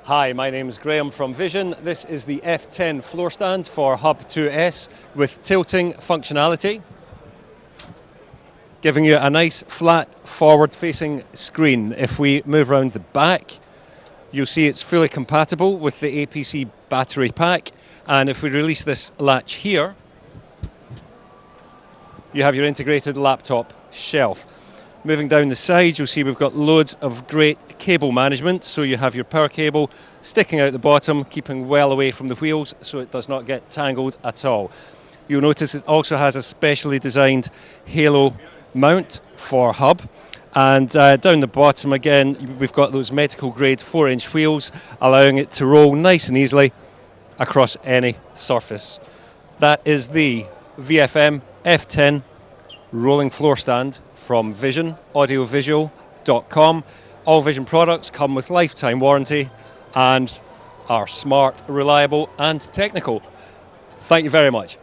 Hi, my name is Graham from Vision. This is the F-10 floor stand for Hub 2S with tilting functionality, giving you a nice flat forward-facing screen. If we move around the back, you'll see it's fully compatible with the APC battery pack, and if we release this latch here, you have your integrated laptop shelf. Moving down the side, you'll see we've got loads of great cable management. So you have your power cable sticking out the bottom, keeping well away from the wheels so it does not get tangled at all. You'll notice it also has a specially designed halo mount for hub. And down the bottom again, we've got those medical grade 4-inch wheels, allowing it to roll nice and easily across any surface. That is the VFM F-10 rolling floor stand from Vision, audiovisual.com. All Vision products come with lifetime warranty and are smart, reliable and technical. Thank you very much.